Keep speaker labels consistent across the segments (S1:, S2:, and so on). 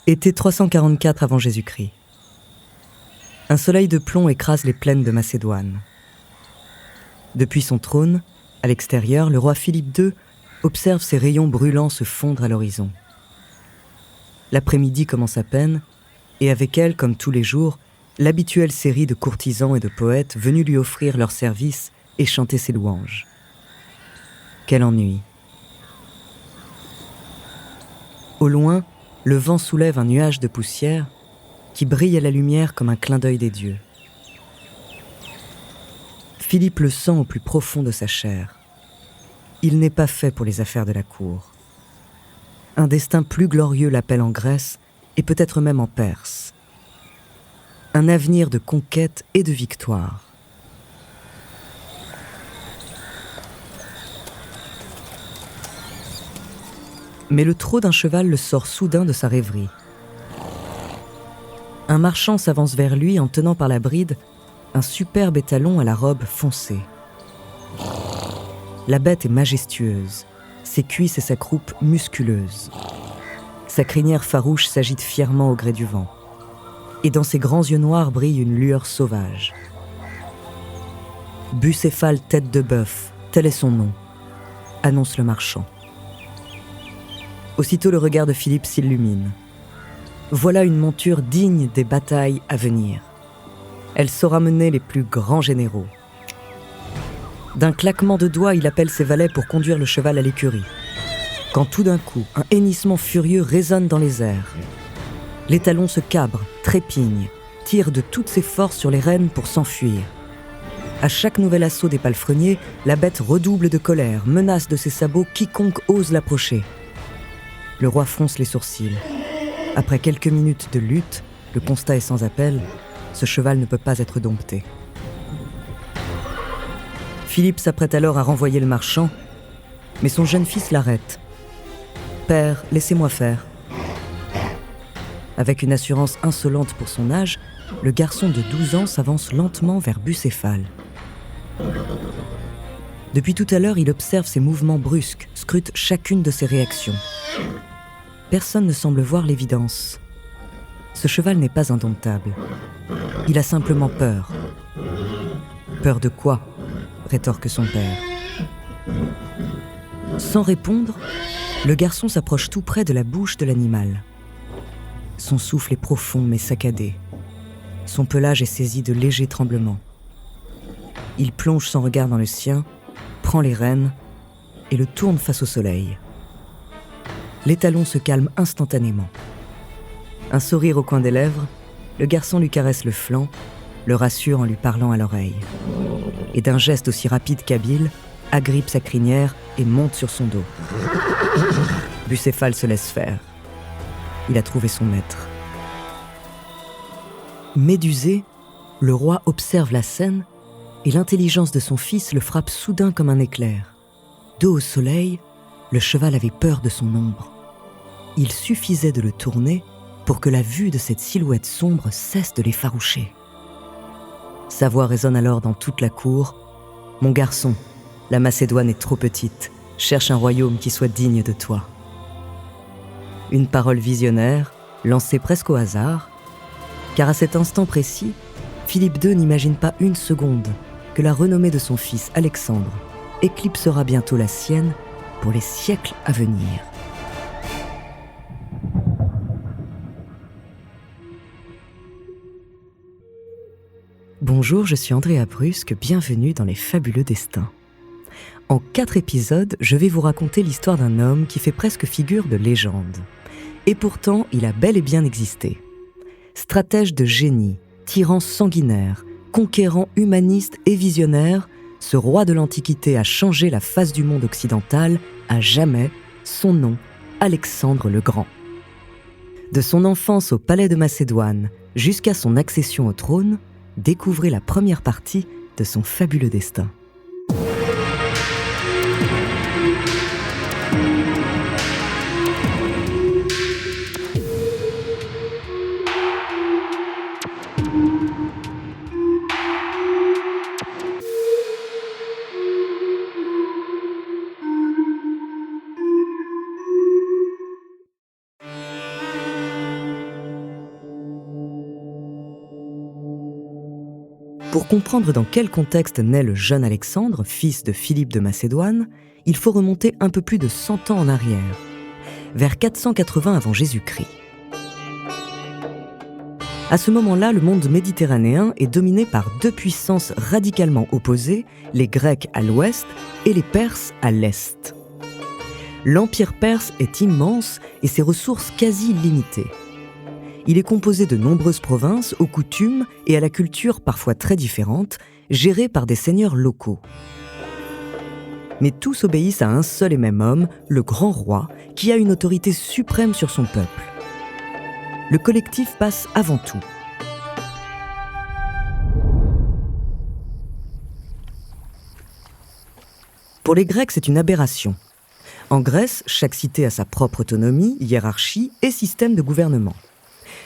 S1: Été 344 avant Jésus-Christ. Un soleil de plomb écrase les plaines de Macédoine. Depuis son trône, à l'extérieur, le roi Philippe II observe ses rayons brûlants se fondre à l'horizon. L'après-midi commence à peine, et avec elle, comme tous les jours, l'habituelle série de courtisans et de poètes venus lui offrir leurs services et chanter ses louanges. Quel ennui! Au loin, le vent soulève un nuage de poussière qui brille à la lumière comme un clin d'œil des dieux. Philippe le sent au plus profond de sa chair. Il n'est pas fait pour les affaires de la cour. Un destin plus glorieux l'appelle en Grèce et peut-être même en Perse. Un avenir de conquête et de victoire. Mais le trot d'un cheval le sort soudain de sa rêverie. Un marchand s'avance vers lui en tenant par la bride un superbe étalon à la robe foncée. La bête est majestueuse, ses cuisses et sa croupe musculeuses. Sa crinière farouche s'agite fièrement au gré du vent. Et dans ses grands yeux noirs brille une lueur sauvage. Bucéphale tête de bœuf, tel est son nom, annonce le marchand. Aussitôt le regard de Philippe s'illumine. Voilà une monture digne des batailles à venir. Elle saura mener les plus grands généraux. D'un claquement de doigts, il appelle ses valets pour conduire le cheval à l'écurie. Quand tout d'un coup, un hennissement furieux résonne dans les airs. L'étalon se cabre, trépigne, tire de toutes ses forces sur les rênes pour s'enfuir. À chaque nouvel assaut des palefreniers, la bête redouble de colère, menace de ses sabots quiconque ose l'approcher. Le roi fronce les sourcils. Après quelques minutes de lutte, le constat est sans appel, ce cheval ne peut pas être dompté. Philippe s'apprête alors à renvoyer le marchand, mais son jeune fils l'arrête. « Père, laissez-moi faire. » Avec une assurance insolente pour son âge, le garçon de 12 ans s'avance lentement vers Bucéphale. Depuis tout à l'heure, il observe ses mouvements brusques, scrute chacune de ses réactions. Personne ne semble voir l'évidence. Ce cheval n'est pas indomptable. Il a simplement peur. Peur de quoi ? Rétorque son père. Sans répondre, le garçon s'approche tout près de la bouche de l'animal. Son souffle est profond mais saccadé. Son pelage est saisi de légers tremblements. Il plonge son regard dans le sien, prend les rênes et le tourne face au soleil. L'étalon se calme instantanément. Un sourire au coin des lèvres, le garçon lui caresse le flanc, le rassure en lui parlant à l'oreille. Et d'un geste aussi rapide qu'habile, agrippe sa crinière et monte sur son dos. Bucéphale se laisse faire. Il a trouvé son maître. Médusé, le roi observe la scène et l'intelligence de son fils le frappe soudain comme un éclair. Dos au soleil, le cheval avait peur de son ombre. Il suffisait de le tourner pour que la vue de cette silhouette sombre cesse de l'effaroucher. Sa voix résonne alors dans toute la cour. « Mon garçon, la Macédoine est trop petite. Cherche un royaume qui soit digne de toi. » Une parole visionnaire, lancée presque au hasard, car à cet instant précis, Philippe II n'imagine pas une seconde que la renommée de son fils Alexandre éclipsera bientôt la sienne pour les siècles à venir. Bonjour, je suis Andrea Brusque, bienvenue dans Les Fabuleux Destins. En 4 épisodes, je vais vous raconter l'histoire d'un homme qui fait presque figure de légende. Et pourtant, il a bel et bien existé. Stratège de génie, tyran sanguinaire, conquérant humaniste et visionnaire, ce roi de l'Antiquité a changé la face du monde occidental à jamais, son nom, Alexandre le Grand. De son enfance au palais de Macédoine jusqu'à son accession au trône, découvrez la première partie de son fabuleux destin. Pour comprendre dans quel contexte naît le jeune Alexandre, fils de Philippe de Macédoine, il faut remonter un peu plus de 100 ans en arrière, vers 480 avant Jésus-Christ. À ce moment-là, le monde méditerranéen est dominé par deux puissances radicalement opposées, les Grecs à l'ouest et les Perses à l'est. L'empire perse est immense et ses ressources quasi limitées. Il est composé de nombreuses provinces aux coutumes et à la culture parfois très différentes, gérées par des seigneurs locaux. Mais tous obéissent à un seul et même homme, le grand roi, qui a une autorité suprême sur son peuple. Le collectif passe avant tout. Pour les Grecs, c'est une aberration. En Grèce, chaque cité a sa propre autonomie, hiérarchie et système de gouvernement.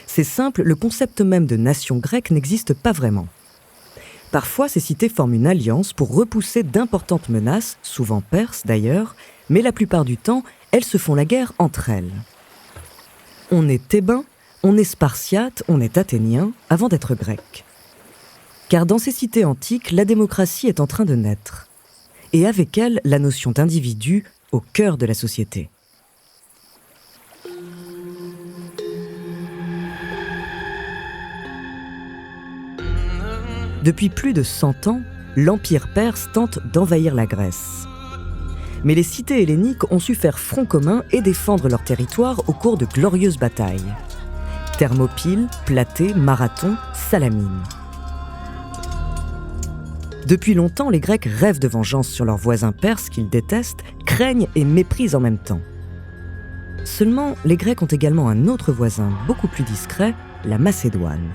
S1: C'est simple, le concept même de nation grecque n'existe pas vraiment. Parfois, ces cités forment une alliance pour repousser d'importantes menaces, souvent perses d'ailleurs, mais la plupart du temps, elles se font la guerre entre elles. On est thébain, on est spartiate, on est athénien, avant d'être grec. Car dans ces cités antiques, la démocratie est en train de naître. Et avec elle, la notion d'individu au cœur de la société. Depuis plus de 100 ans, l'Empire perse tente d'envahir la Grèce. Mais les cités helléniques ont su faire front commun et défendre leur territoire au cours de glorieuses batailles. Thermopyles, Platée, Marathon, Salamine. Depuis longtemps, les Grecs rêvent de vengeance sur leurs voisins perses qu'ils détestent, craignent et méprisent en même temps. Seulement, les Grecs ont également un autre voisin beaucoup plus discret, la Macédoine.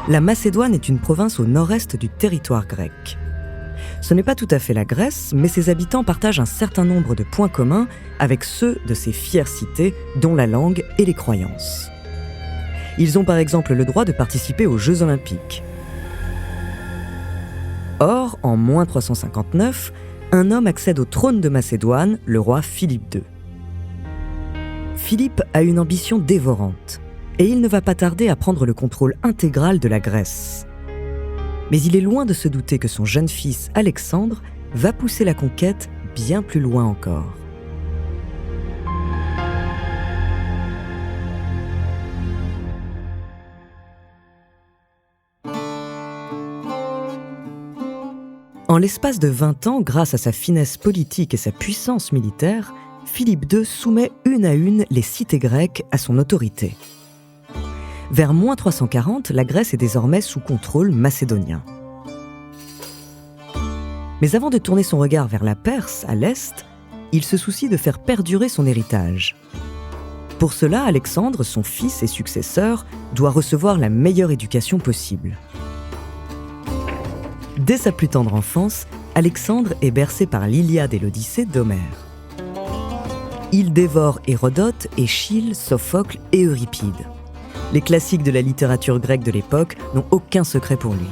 S1: La Macédoine est une province au nord-est du territoire grec. Ce n'est pas tout à fait la Grèce, mais ses habitants partagent un certain nombre de points communs avec ceux de ces fières cités, dont la langue et les croyances. Ils ont par exemple le droit de participer aux Jeux Olympiques. Or, en moins 359, un homme accède au trône de Macédoine, le roi Philippe II. Philippe a une ambition dévorante. Et il ne va pas tarder à prendre le contrôle intégral de la Grèce. Mais il est loin de se douter que son jeune fils, Alexandre, va pousser la conquête bien plus loin encore. En l'espace de 20 ans, grâce à sa finesse politique et sa puissance militaire, Philippe II soumet une à une les cités grecques à son autorité. Vers moins 340, la Grèce est désormais sous contrôle macédonien. Mais avant de tourner son regard vers la Perse, à l'est, il se soucie de faire perdurer son héritage. Pour cela, Alexandre, son fils et successeur, doit recevoir la meilleure éducation possible. Dès sa plus tendre enfance, Alexandre est bercé par l'Iliade et l'Odyssée d'Homère. Il dévore Hérodote, Échille, Sophocle et Euripide. Les classiques de la littérature grecque de l'époque n'ont aucun secret pour lui.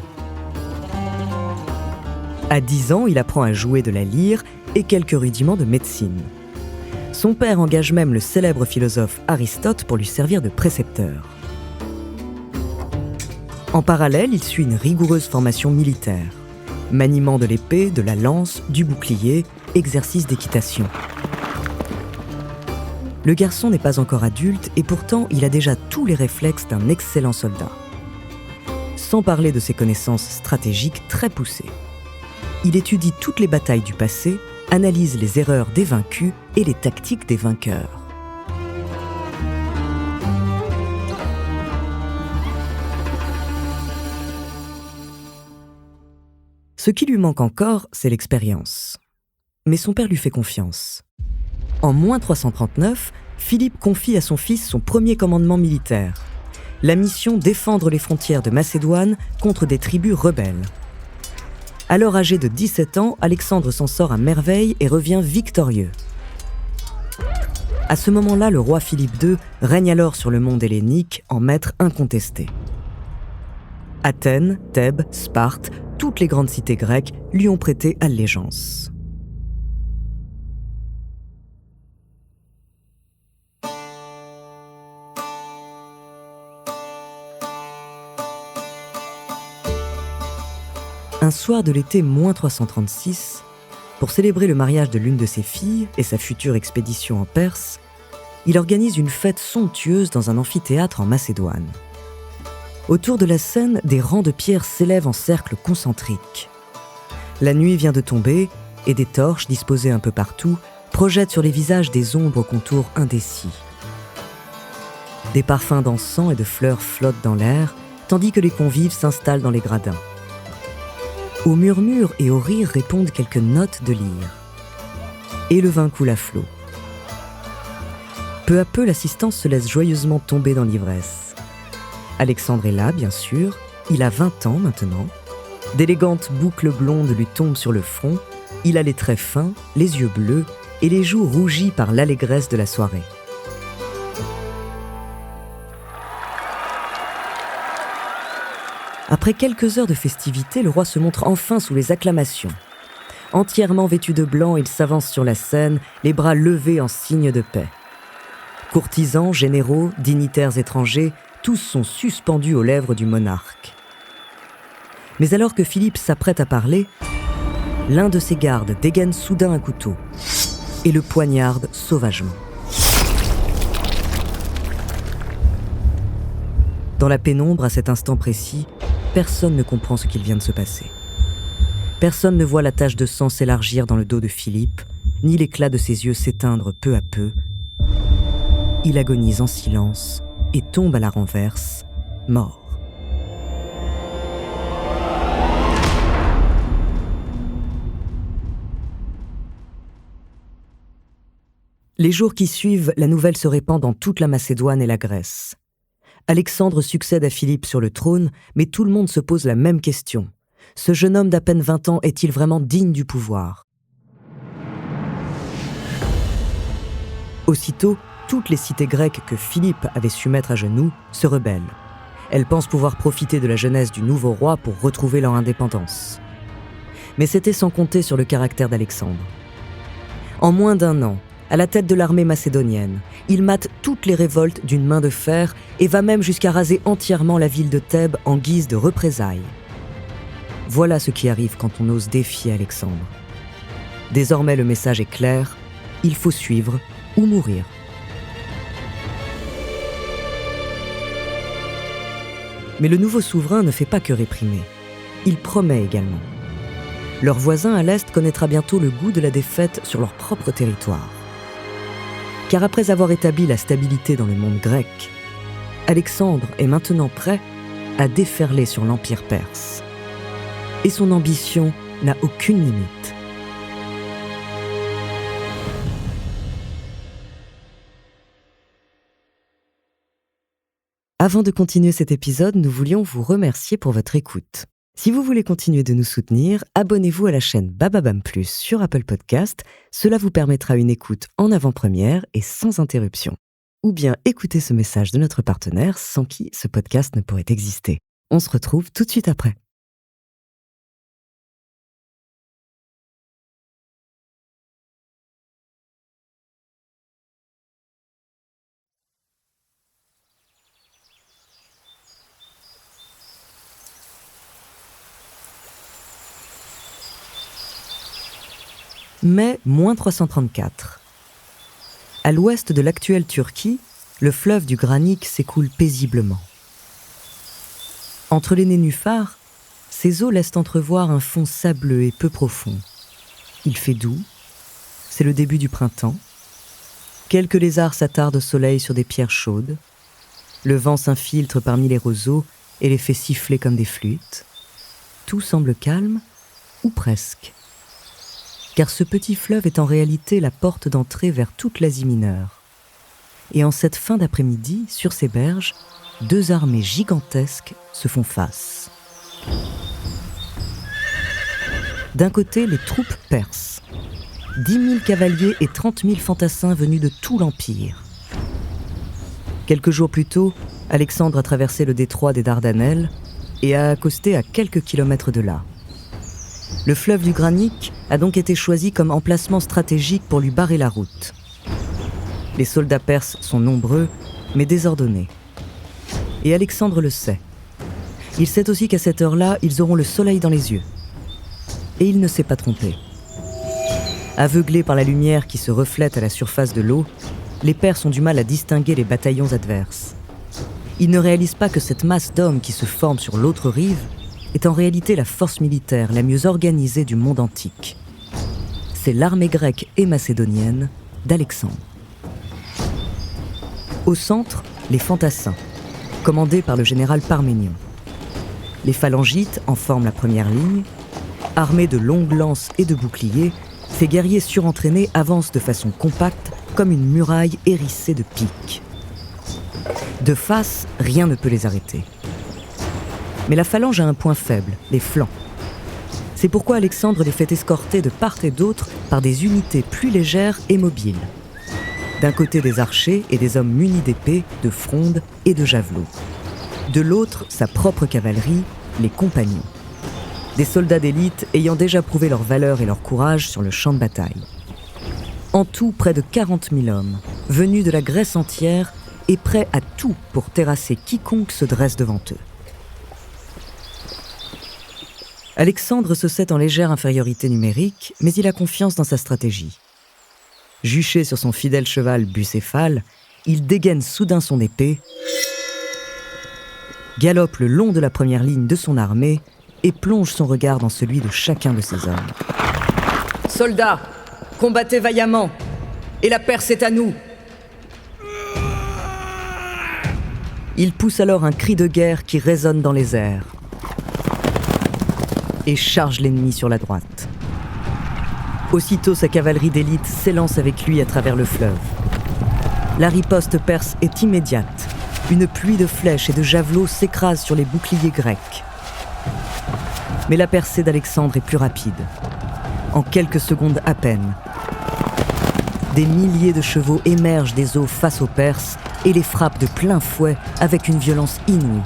S1: À 10 ans, il apprend à jouer de la lyre et quelques rudiments de médecine. Son père engage même le célèbre philosophe Aristote pour lui servir de précepteur. En parallèle, il suit une rigoureuse formation militaire. Maniement de l'épée, de la lance, du bouclier, exercice d'équitation. Le garçon n'est pas encore adulte et pourtant il a déjà tous les réflexes d'un excellent soldat. Sans parler de ses connaissances stratégiques très poussées. Il étudie toutes les batailles du passé, analyse les erreurs des vaincus et les tactiques des vainqueurs. Ce qui lui manque encore, c'est l'expérience. Mais son père lui fait confiance. En moins 339, Philippe confie à son fils son premier commandement militaire, la mission défendre les frontières de Macédoine contre des tribus rebelles. Alors âgé de 17 ans, Alexandre s'en sort à merveille et revient victorieux. À ce moment-là, le roi Philippe II règne alors sur le monde hellénique en maître incontesté. Athènes, Thèbes, Sparte, toutes les grandes cités grecques lui ont prêté allégeance. Un soir de l'été -336, pour célébrer le mariage de l'une de ses filles et sa future expédition en Perse, il organise une fête somptueuse dans un amphithéâtre en Macédoine. Autour de la scène, des rangs de pierres s'élèvent en cercle concentrique. La nuit vient de tomber et des torches disposées un peu partout projettent sur les visages des ombres aux contours indécis. Des parfums d'encens et de fleurs flottent dans l'air, tandis que les convives s'installent dans les gradins. Aux murmures et aux rires répondent quelques notes de lyre. Et le vin coule à flot. Peu à peu, l'assistance se laisse joyeusement tomber dans l'ivresse. Alexandre est là, bien sûr. Il a 20 ans maintenant. D'élégantes boucles blondes lui tombent sur le front. Il a les traits fins, les yeux bleus et les joues rougies par l'allégresse de la soirée. Après quelques heures de festivités, le roi se montre enfin sous les acclamations. Entièrement vêtu de blanc, il s'avance sur la scène, les bras levés en signe de paix. Courtisans, généraux, dignitaires étrangers, tous sont suspendus aux lèvres du monarque. Mais alors que Philippe s'apprête à parler, l'un de ses gardes dégaine soudain un couteau et le poignarde sauvagement. Dans la pénombre, à cet instant précis, personne ne comprend ce qu'il vient de se passer. Personne ne voit la tache de sang s'élargir dans le dos de Philippe, ni l'éclat de ses yeux s'éteindre peu à peu. Il agonise en silence et tombe à la renverse, mort. Les jours qui suivent, la nouvelle se répand dans toute la Macédoine et la Grèce. Alexandre succède à Philippe sur le trône, mais tout le monde se pose la même question. Ce jeune homme d'à peine 20 ans est-il vraiment digne du pouvoir ? Aussitôt, toutes les cités grecques que Philippe avait su mettre à genoux se rebellent. Elles pensent pouvoir profiter de la jeunesse du nouveau roi pour retrouver leur indépendance. Mais c'était sans compter sur le caractère d'Alexandre. En moins d'1 an, à la tête de l'armée macédonienne, il mate toutes les révoltes d'une main de fer et va même jusqu'à raser entièrement la ville de Thèbes en guise de représailles. Voilà ce qui arrive quand on ose défier Alexandre. Désormais, le message est clair, il faut suivre ou mourir. Mais le nouveau souverain ne fait pas que réprimer. Il promet également. Leur voisin à l'Est connaîtra bientôt le goût de la défaite sur leur propre territoire. Car après avoir établi la stabilité dans le monde grec, Alexandre est maintenant prêt à déferler sur l'Empire perse. Et son ambition n'a aucune limite. Avant de continuer cet épisode, nous voulions vous remercier pour votre écoute. Si vous voulez continuer de nous soutenir, abonnez-vous à la chaîne Bababam Plus sur Apple Podcast. Cela vous permettra une écoute en avant-première et sans interruption. Ou bien écoutez ce message de notre partenaire sans qui ce podcast ne pourrait exister. On se retrouve tout de suite après. Mai -334. À l'ouest de l'actuelle Turquie, le fleuve du Granique s'écoule paisiblement. Entre les nénuphars, ses eaux laissent entrevoir un fond sableux et peu profond. Il fait doux, c'est le début du printemps. Quelques lézards s'attardent au soleil sur des pierres chaudes. Le vent s'infiltre parmi les roseaux et les fait siffler comme des flûtes. Tout semble calme, ou presque. Car ce petit fleuve est en réalité la porte d'entrée vers toute l'Asie mineure. Et en cette fin d'après-midi, sur ces berges, 2 armées gigantesques se font face. D'un côté, les troupes perses. 10 000 cavaliers et 30 000 fantassins venus de tout l'Empire. Quelques jours plus tôt, Alexandre a traversé le détroit des Dardanelles et a accosté à quelques kilomètres de là. Le fleuve du Granique a donc été choisi comme emplacement stratégique pour lui barrer la route. Les soldats perses sont nombreux, mais désordonnés. Et Alexandre le sait. Il sait aussi qu'à cette heure-là, ils auront le soleil dans les yeux. et il ne s'est pas trompé. Aveuglés par la lumière qui se reflète à la surface de l'eau, les Perses ont du mal à distinguer les bataillons adverses. Ils ne réalisent pas que cette masse d'hommes qui se forme sur l'autre rive est en réalité la force militaire la mieux organisée du monde antique. C'est l'armée grecque et macédonienne d'Alexandre. Au centre, les fantassins, commandés par le général Parménion. Les phalangites en forment la première ligne. Armés de longues lances et de boucliers, ces guerriers surentraînés avancent de façon compacte comme une muraille hérissée de piques. De face, rien ne peut les arrêter. Mais la phalange a un point faible, les flancs. C'est pourquoi Alexandre les fait escorter de part et d'autre par des unités plus légères et mobiles. D'un côté des archers et des hommes munis d'épées, de frondes et de javelots. De l'autre, sa propre cavalerie, les compagnons. Des soldats d'élite ayant déjà prouvé leur valeur et leur courage sur le champ de bataille. En tout, près de 40 000 hommes, venus de la Grèce entière et prêts à tout pour terrasser quiconque se dresse devant eux. Alexandre se sait en légère infériorité numérique, mais il a confiance dans sa stratégie. Juché sur son fidèle cheval Bucéphale, il dégaine soudain son épée, galope le long de la première ligne de son armée et plonge son regard dans celui de chacun de ses hommes. « Soldats, combattez vaillamment, et la Perse est à nous !» Il pousse alors un cri de guerre qui résonne dans les airs et charge l'ennemi sur la droite. Aussitôt, sa cavalerie d'élite s'élance avec lui à travers le fleuve. La riposte perse est immédiate. Une pluie de flèches et de javelots s'écrase sur les boucliers grecs. Mais la percée d'Alexandre est plus rapide. En quelques secondes à peine, des milliers de chevaux émergent des eaux face aux Perses et les frappent de plein fouet avec une violence inouïe.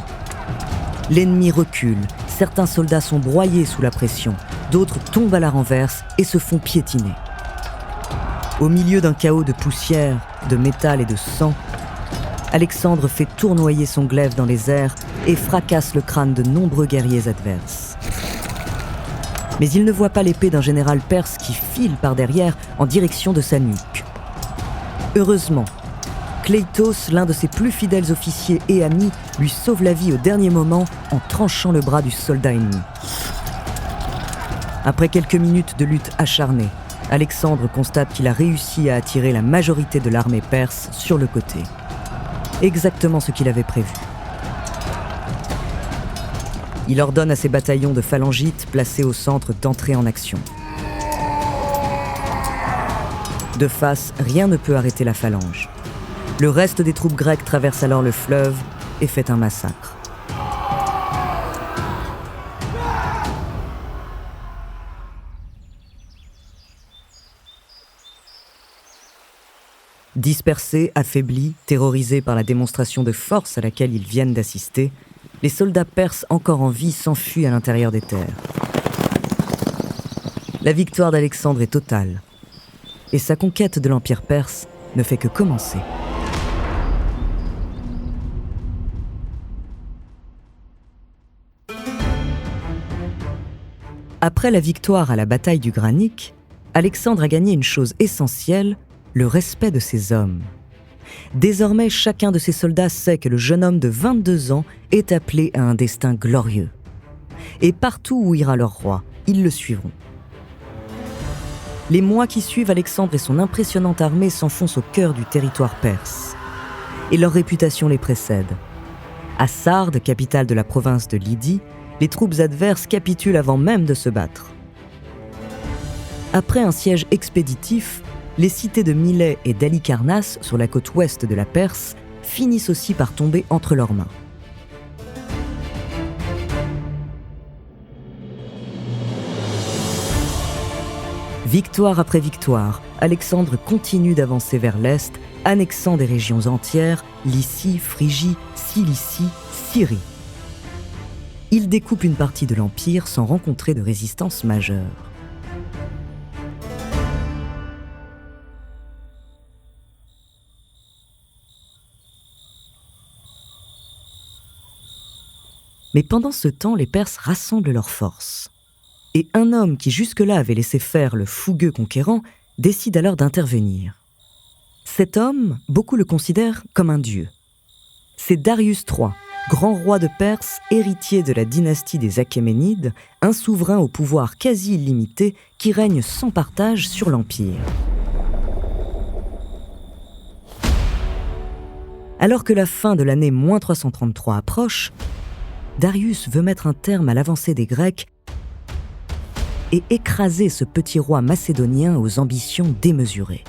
S1: L'ennemi recule, certains soldats sont broyés sous la pression, d'autres tombent à la renverse et se font piétiner. Au milieu d'un chaos de poussière, de métal et de sang, Alexandre fait tournoyer son glaive dans les airs et fracasse le crâne de nombreux guerriers adverses. Mais il ne voit pas l'épée d'un général perse qui file par derrière en direction de sa nuque. Heureusement, Cleitos, l'un de ses plus fidèles officiers et amis, lui sauve la vie au dernier moment en tranchant le bras du soldat ennemi. Après quelques minutes de lutte acharnée, Alexandre constate qu'il a réussi à attirer la majorité de l'armée perse sur le côté. Exactement ce qu'il avait prévu. Il ordonne à ses bataillons de phalangites placés au centre d'entrer en action. De face, rien ne peut arrêter la phalange. Le reste des troupes grecques traverse alors le fleuve et fait un massacre. Dispersés, affaiblis, terrorisés par la démonstration de force à laquelle ils viennent d'assister, les soldats perses encore en vie s'enfuient à l'intérieur des terres. La victoire d'Alexandre est totale, et sa conquête de l'Empire perse ne fait que commencer. Après la victoire à la bataille du Granique, Alexandre a gagné une chose essentielle, le respect de ses hommes. Désormais, chacun de ses soldats sait que le jeune homme de 22 ans est appelé à un destin glorieux. Et partout où ira leur roi, ils le suivront. Les mois qui suivent, Alexandre et son impressionnante armée s'enfoncent au cœur du territoire perse. Et leur réputation les précède. À Sardes, capitale de la province de Lydie, les troupes adverses capitulent avant même de se battre. Après un siège expéditif, les cités de Milet et d'Halicarnasse, sur la côte ouest de la Perse, finissent aussi par tomber entre leurs mains. Victoire après victoire, Alexandre continue d'avancer vers l'est, annexant des régions entières, Lycie, Phrygie, Cilicie, Syrie. Il découpe une partie de l'Empire sans rencontrer de résistance majeure. Mais pendant ce temps, les Perses rassemblent leurs forces. Et un homme qui jusque-là avait laissé faire le fougueux conquérant décide alors d'intervenir. Cet homme, beaucoup le considèrent comme un dieu. C'est Darius III, grand roi de Perse, héritier de la dynastie des Achéménides, un souverain au pouvoir quasi illimité qui règne sans partage sur l'Empire. Alors que la fin de l'année -333 approche, Darius veut mettre un terme à l'avancée des Grecs et écraser ce petit roi macédonien aux ambitions démesurées.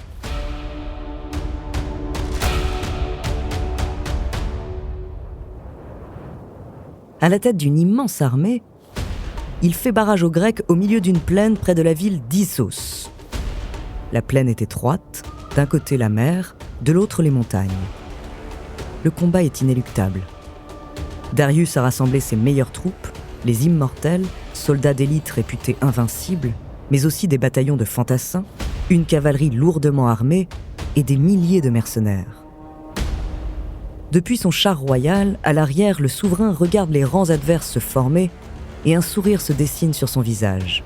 S1: À la tête d'une immense armée, il fait barrage aux Grecs au milieu d'une plaine près de la ville d'Issos. La plaine est étroite, d'un côté la mer, de l'autre les montagnes. Le combat est inéluctable. Darius a rassemblé ses meilleures troupes, les immortels, soldats d'élite réputés invincibles, mais aussi des bataillons de fantassins, une cavalerie lourdement armée et des milliers de mercenaires. Depuis son char royal, à l'arrière, le souverain regarde les rangs adverses se former et un sourire se dessine sur son visage.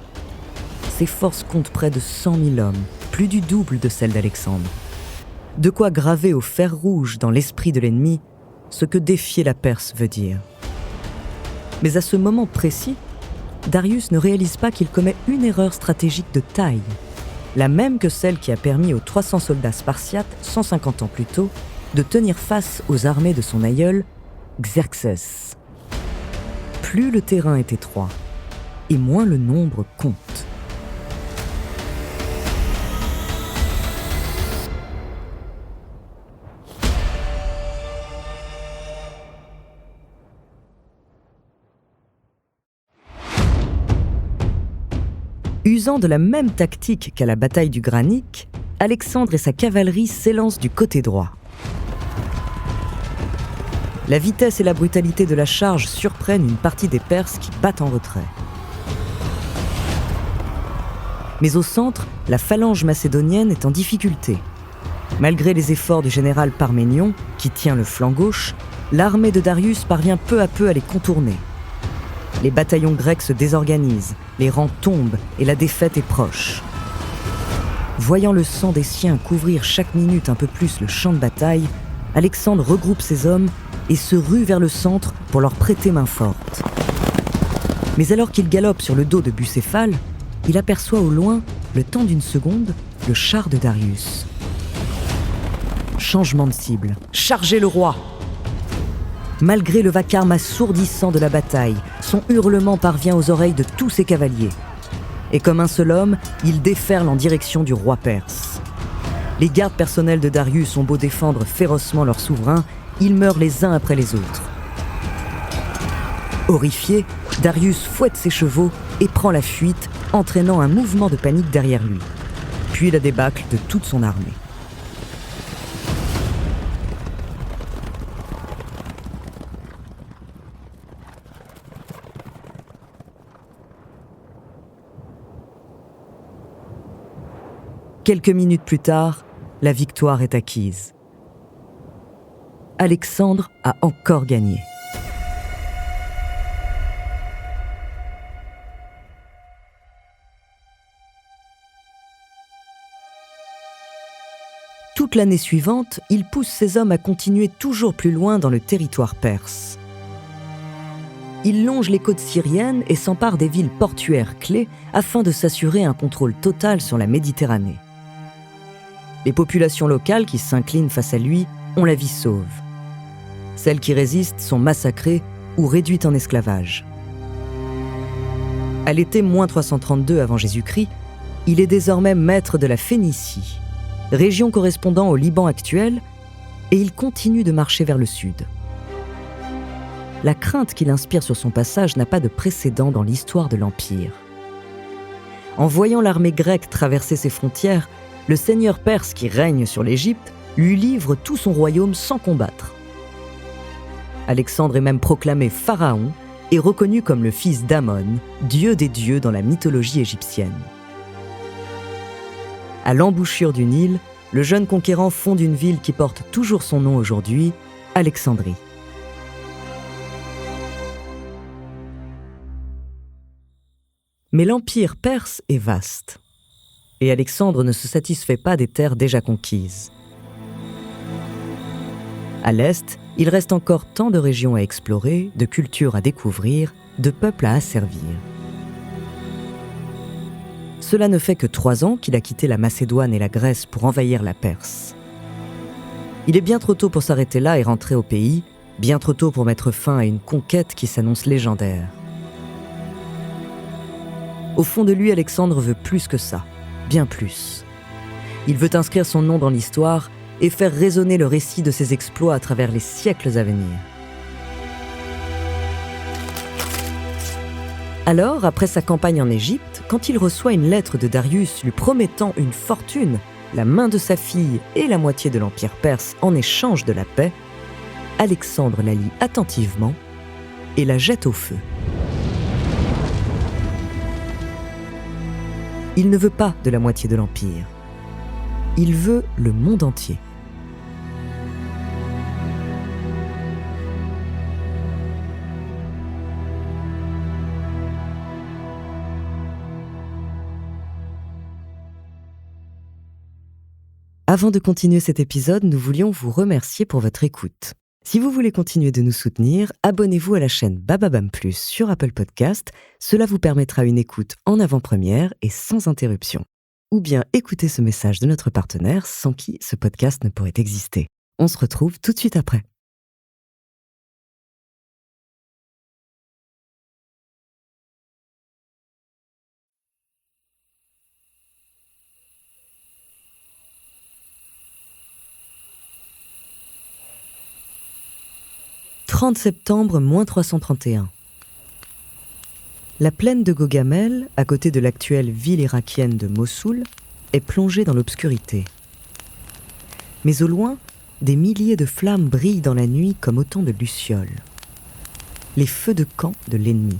S1: Ses forces comptent près de 100 000 hommes, plus du double de celles d'Alexandre. De quoi graver au fer rouge dans l'esprit de l'ennemi ce que défier la Perse veut dire. Mais à ce moment précis, Darius ne réalise pas qu'il commet une erreur stratégique de taille, la même que celle qui a permis aux 300 soldats spartiates, 150 ans plus tôt, de tenir face aux armées de son aïeul, Xerxès. Plus le terrain est étroit, et moins le nombre compte. Usant de la même tactique qu'à la bataille du Granique, Alexandre et sa cavalerie s'élancent du côté droit. La vitesse et la brutalité de la charge surprennent une partie des Perses qui battent en retrait. Mais au centre, la phalange macédonienne est en difficulté. Malgré les efforts du général Parménion, qui tient le flanc gauche, l'armée de Darius parvient peu à peu à les contourner. Les bataillons grecs se désorganisent, les rangs tombent et la défaite est proche. Voyant le sang des siens couvrir chaque minute un peu plus le champ de bataille, Alexandre regroupe ses hommes et se rue vers le centre pour leur prêter main forte. Mais alors qu'il galope sur le dos de Bucéphale, il aperçoit au loin, le temps d'une seconde, le char de Darius. Changement de cible. Chargez le roi! Malgré le vacarme assourdissant de la bataille, son hurlement parvient aux oreilles de tous ses cavaliers. Et comme un seul homme, il déferle en direction du roi perse. Les gardes personnels de Darius ont beau défendre férocement leur souverain, ils meurent les uns après les autres. Horrifié, Darius fouette ses chevaux et prend la fuite, entraînant un mouvement de panique derrière lui. Puis la débâcle de toute son armée. Quelques minutes plus tard, la victoire est acquise. Alexandre a encore gagné. Toute l'année suivante, il pousse ses hommes à continuer toujours plus loin dans le territoire perse. Il longe les côtes syriennes et s'empare des villes portuaires clés afin de s'assurer un contrôle total sur la Méditerranée. Les populations locales qui s'inclinent face à lui ont la vie sauve. Celles qui résistent sont massacrées ou réduites en esclavage. À l'été -332 avant Jésus-Christ, il est désormais maître de la Phénicie, région correspondant au Liban actuel, et il continue de marcher vers le sud. La crainte qu'il inspire sur son passage n'a pas de précédent dans l'histoire de l'Empire. En voyant l'armée grecque traverser ses frontières, le seigneur perse qui règne sur l'Égypte lui livre tout son royaume sans combattre. Alexandre est même proclamé pharaon et reconnu comme le fils d'Amon, dieu des dieux dans la mythologie égyptienne. À l'embouchure du Nil, le jeune conquérant fonde une ville qui porte toujours son nom aujourd'hui, Alexandrie. Mais l'empire perse est vaste. Et Alexandre ne se satisfait pas des terres déjà conquises. À l'est, il reste encore tant de régions à explorer, de cultures à découvrir, de peuples à asservir. Cela ne fait que 3 ans qu'il a quitté la Macédoine et la Grèce pour envahir la Perse. Il est bien trop tôt pour s'arrêter là et rentrer au pays, bien trop tôt pour mettre fin à une conquête qui s'annonce légendaire. Au fond de lui, Alexandre veut plus que ça, bien plus. Il veut inscrire son nom dans l'histoire et faire résonner le récit de ses exploits à travers les siècles à venir. Alors, après sa campagne en Égypte, quand il reçoit une lettre de Darius lui promettant une fortune, la main de sa fille et la moitié de l'Empire perse en échange de la paix, Alexandre la lit attentivement et la jette au feu. Il ne veut pas de la moitié de l'Empire. Il veut le monde entier. Avant de continuer cet épisode, nous voulions vous remercier pour votre écoute. Si vous voulez continuer de nous soutenir, abonnez-vous à la chaîne Bababam Plus sur Apple Podcast. Cela vous permettra une écoute en avant-première et sans interruption. Ou bien écoutez ce message de notre partenaire sans qui ce podcast ne pourrait exister. On se retrouve tout de suite après. « 30 septembre, moins 331. La plaine de Gogamel, à côté de l'actuelle ville irakienne de Mossoul, est plongée dans l'obscurité. Mais au loin, des milliers de flammes brillent dans la nuit comme autant de lucioles. Les feux de camp de l'ennemi.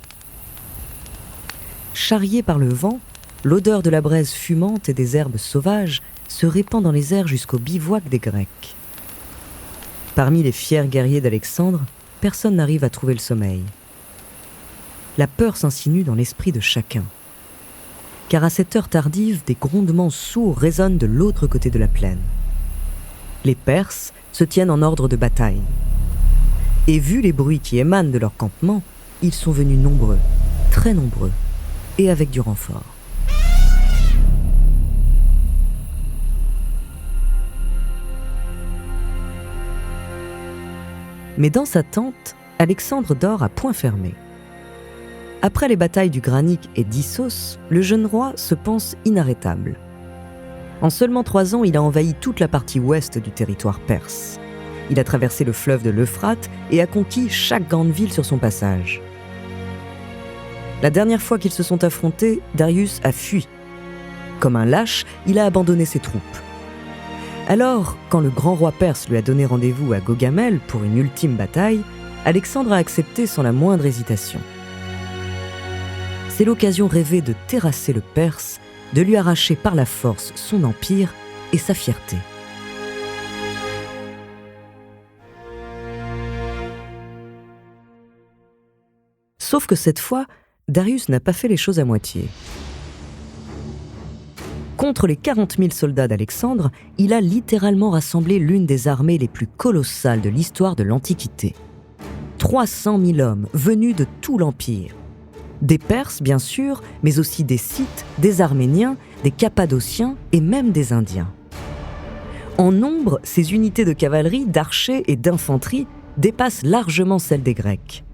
S1: Charriée par le vent, l'odeur de la braise fumante et des herbes sauvages se répand dans les airs jusqu'au bivouac des Grecs. Parmi les fiers guerriers d'Alexandre, personne n'arrive à trouver le sommeil. La peur s'insinue dans l'esprit de chacun. Car à cette heure tardive, des grondements sourds résonnent de l'autre côté de la plaine. Les Perses se tiennent en ordre de bataille. Et vu les bruits qui émanent de leur campement, ils sont venus nombreux, très nombreux, et avec du renfort. Mais dans sa tente, Alexandre dort à point fermé. Après les batailles du Granique et d'Issos, le jeune roi se pense inarrêtable. En seulement 3 ans, il a envahi toute la partie ouest du territoire perse. Il a traversé le fleuve de l'Euphrate et a conquis chaque grande ville sur son passage. La dernière fois qu'ils se sont affrontés, Darius a fui. Comme un lâche, il a abandonné ses troupes. Alors, quand le grand roi perse lui a donné rendez-vous à Gogamel pour une ultime bataille, Alexandre a accepté sans la moindre hésitation. C'est l'occasion rêvée de terrasser le Perse, de lui arracher par la force son empire et sa fierté. Sauf que cette fois, Darius n'a pas fait les choses à moitié. Contre les 40 000 soldats d'Alexandre, il a littéralement rassemblé l'une des armées les plus colossales de l'histoire de l'Antiquité. 300 000 hommes venus de tout l'Empire. Des Perses, bien sûr, mais aussi des Scythes, des Arméniens, des Cappadociens et même des Indiens. En nombre, ces unités de cavalerie, d'archers et d'infanterie dépassent largement celles des Grecs.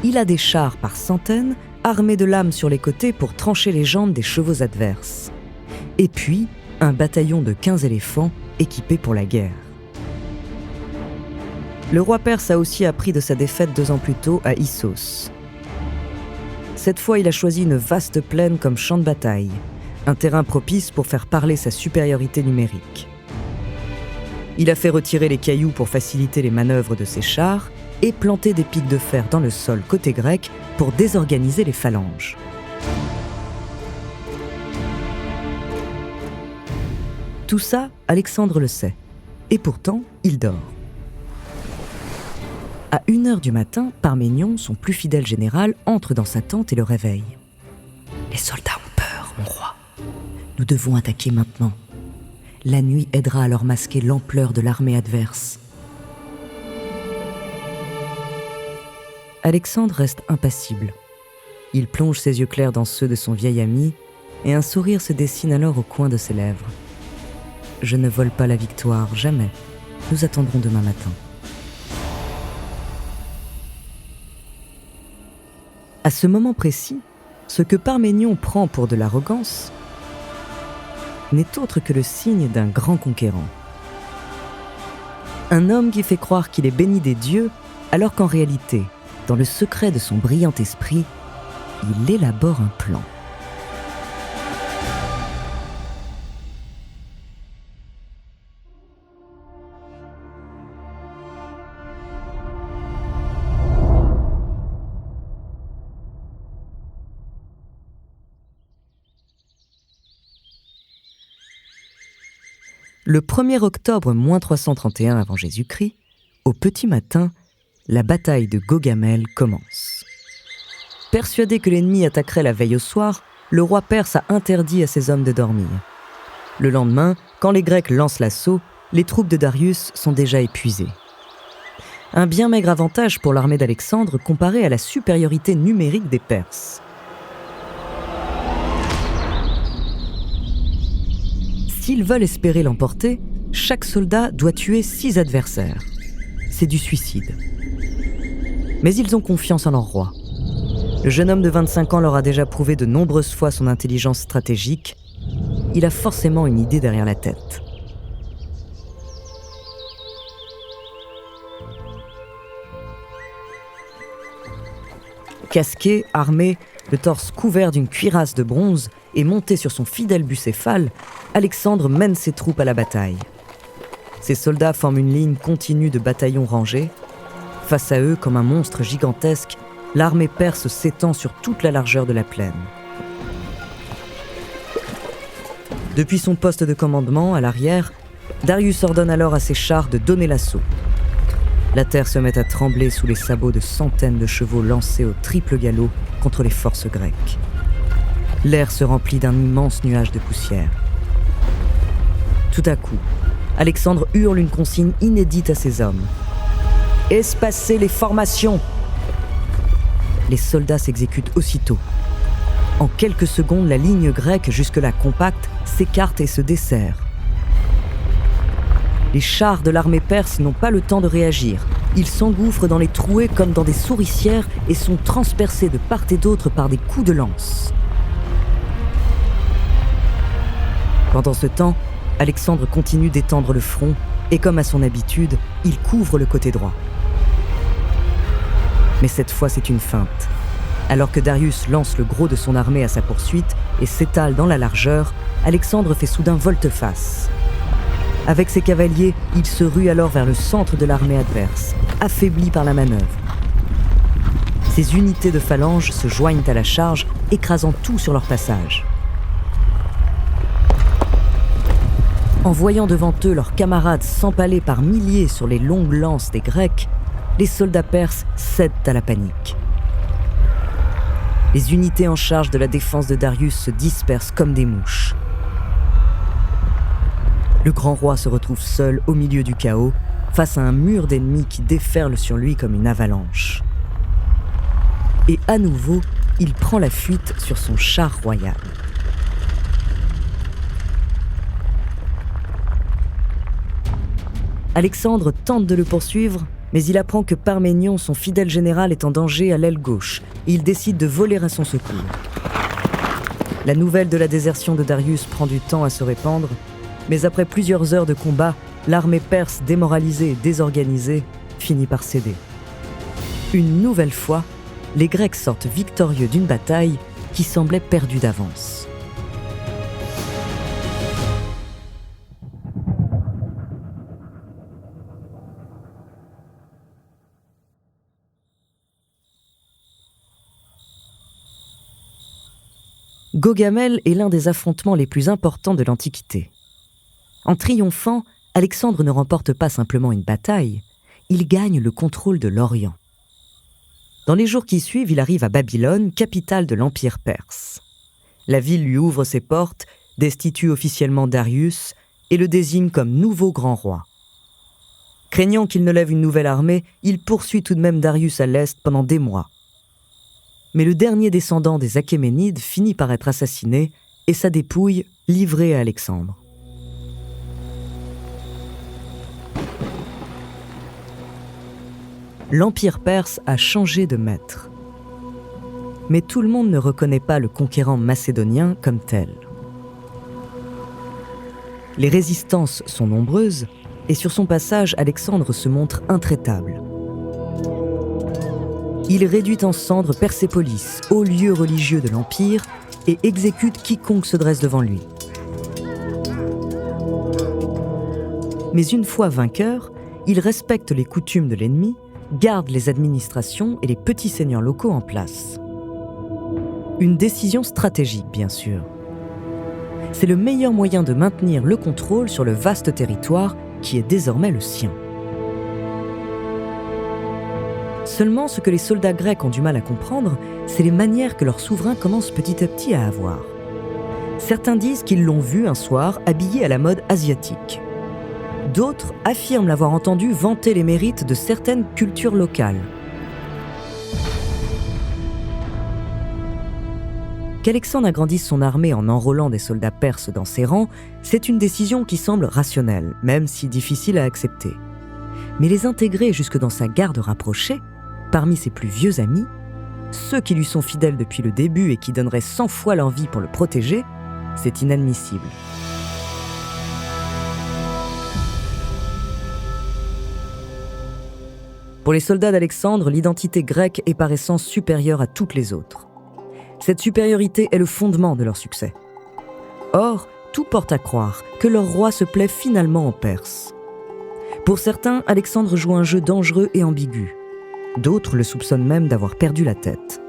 S1: Il a des chars par centaines, armés de lames sur les côtés pour trancher les jambes des chevaux adverses. Et puis, un bataillon de 15 éléphants équipés pour la guerre. Le roi perse a aussi appris de sa défaite 2 ans plus tôt à Issos. Cette fois, il a choisi une vaste plaine comme champ de bataille, un terrain propice pour faire parler sa supériorité numérique. Il a fait retirer les cailloux pour faciliter les manœuvres de ses chars et planter des pics de fer dans le sol côté grec pour désorganiser les phalanges. Tout ça, Alexandre le sait. Et pourtant, il dort. À 1h du matin, Parménion, son plus fidèle général, entre dans sa tente et le réveille. « Les soldats ont peur, mon roi. Nous devons attaquer maintenant. La nuit aidera à leur masquer l'ampleur de l'armée adverse. » Alexandre reste impassible. Il plonge ses yeux clairs dans ceux de son vieil ami et un sourire se dessine alors au coin de ses lèvres. « Je ne vole pas la victoire, jamais. Nous attendrons demain matin. » À ce moment précis, ce que Parménion prend pour de l'arrogance n'est autre que le signe d'un grand conquérant. Un homme qui fait croire qu'il est béni des dieux, alors qu'en réalité, dans le secret de son brillant esprit, il élabore un plan. Le 1er octobre, moins 331 avant Jésus-Christ, au petit matin, la bataille de Gaugamel commence. Persuadé que l'ennemi attaquerait la veille au soir, le roi perse a interdit à ses hommes de dormir. Le lendemain, quand les Grecs lancent l'assaut, les troupes de Darius sont déjà épuisées. Un bien maigre avantage pour l'armée d'Alexandre comparé à la supériorité numérique des Perses. S'ils veulent espérer l'emporter, chaque soldat doit tuer 6 adversaires. C'est du suicide. Mais ils ont confiance en leur roi. Le jeune homme de 25 ans leur a déjà prouvé de nombreuses fois son intelligence stratégique. Il a forcément une idée derrière la tête. Casqué, armé, le torse couvert d'une cuirasse de bronze et monté sur son fidèle bucéphale, Alexandre mène ses troupes à la bataille. Ses soldats forment une ligne continue de bataillons rangés. Face à eux, comme un monstre gigantesque, l'armée perse s'étend sur toute la largeur de la plaine. Depuis son poste de commandement, à l'arrière, Darius ordonne alors à ses chars de donner l'assaut. La terre se met à trembler sous les sabots de centaines de chevaux lancés au triple galop contre les forces grecques. L'air se remplit d'un immense nuage de poussière. Tout à coup, Alexandre hurle une consigne inédite à ses hommes. « Espacez les formations !» Les soldats s'exécutent aussitôt. En quelques secondes, la ligne grecque, jusque-là compacte, s'écarte et se desserre. Les chars de l'armée perse n'ont pas le temps de réagir. Ils s'engouffrent dans les trouées comme dans des souricières et sont transpercés de part et d'autre par des coups de lance. Pendant ce temps, Alexandre continue d'étendre le front et comme à son habitude, il couvre le côté droit. Mais cette fois, c'est une feinte. Alors que Darius lance le gros de son armée à sa poursuite et s'étale dans la largeur, Alexandre fait soudain volte-face. Avec ses cavaliers, il se rue alors vers le centre de l'armée adverse, affaibli par la manœuvre. Ses unités de phalanges se joignent à la charge, écrasant tout sur leur passage. En voyant devant eux leurs camarades s'empaler par milliers sur les longues lances des Grecs, les soldats perses cèdent à la panique. Les unités en charge de la défense de Darius se dispersent comme des mouches. Le grand roi se retrouve seul au milieu du chaos, face à un mur d'ennemis qui déferle sur lui comme une avalanche. Et à nouveau, il prend la fuite sur son char royal. Alexandre tente de le poursuivre, mais il apprend que Parménion, son fidèle général, est en danger à l'aile gauche, et il décide de voler à son secours. La nouvelle de la désertion de Darius prend du temps à se répandre, mais après plusieurs heures de combat, l'armée perse démoralisée et désorganisée finit par céder. Une nouvelle fois, les Grecs sortent victorieux d'une bataille qui semblait perdue d'avance. Gaugamel est l'un des affrontements les plus importants de l'Antiquité. En triomphant, Alexandre ne remporte pas simplement une bataille, il gagne le contrôle de l'Orient. Dans les jours qui suivent, il arrive à Babylone, capitale de l'Empire perse. La ville lui ouvre ses portes, destitue officiellement Darius et le désigne comme nouveau grand roi. Craignant qu'il ne lève une nouvelle armée, il poursuit tout de même Darius à l'est pendant des mois. Mais le dernier descendant des Achéménides finit par être assassiné et sa dépouille livrée à Alexandre. L'Empire perse a changé de maître. Mais tout le monde ne reconnaît pas le conquérant macédonien comme tel. Les résistances sont nombreuses, et sur son passage, Alexandre se montre intraitable. Il réduit en cendres Persépolis, haut lieu religieux de l'Empire, et exécute quiconque se dresse devant lui. Mais une fois vainqueur, il respecte les coutumes de l'ennemi, garde les administrations et les petits seigneurs locaux en place. Une décision stratégique, bien sûr. C'est le meilleur moyen de maintenir le contrôle sur le vaste territoire qui est désormais le sien. Seulement, ce que les soldats grecs ont du mal à comprendre, c'est les manières que leur souverain commence petit à petit à avoir. Certains disent qu'ils l'ont vu un soir habillé à la mode asiatique. D'autres affirment l'avoir entendu vanter les mérites de certaines cultures locales. Qu'Alexandre agrandisse son armée en enrôlant des soldats perses dans ses rangs, c'est une décision qui semble rationnelle, même si difficile à accepter. Mais les intégrer jusque dans sa garde rapprochée, parmi ses plus vieux amis, ceux qui lui sont fidèles depuis le début et qui donneraient 100 fois leur vie pour le protéger, c'est inadmissible. Pour les soldats d'Alexandre, l'identité grecque est par essence supérieure à toutes les autres. Cette supériorité est le fondement de leur succès. Or, tout porte à croire que leur roi se plaît finalement en Perse. Pour certains, Alexandre joue un jeu dangereux et ambigu. D'autres le soupçonnent même d'avoir perdu la tête.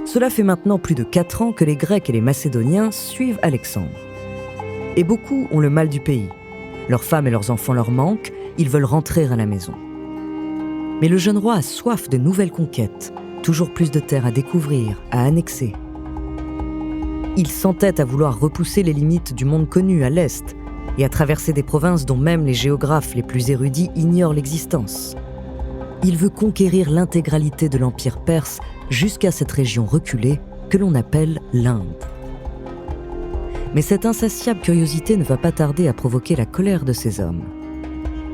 S1: Cela fait maintenant plus de 4 ans que les Grecs et les Macédoniens suivent Alexandre. Et beaucoup ont le mal du pays. Leurs femmes et leurs enfants leur manquent, ils veulent rentrer à la maison. Mais le jeune roi a soif de nouvelles conquêtes, toujours plus de terres à découvrir, à annexer. Il s'entête à vouloir repousser les limites du monde connu à l'est et à traverser des provinces dont même les géographes les plus érudits ignorent l'existence. Il veut conquérir l'intégralité de l'Empire perse jusqu'à cette région reculée que l'on appelle l'Inde. Mais cette insatiable curiosité ne va pas tarder à provoquer la colère de ces hommes.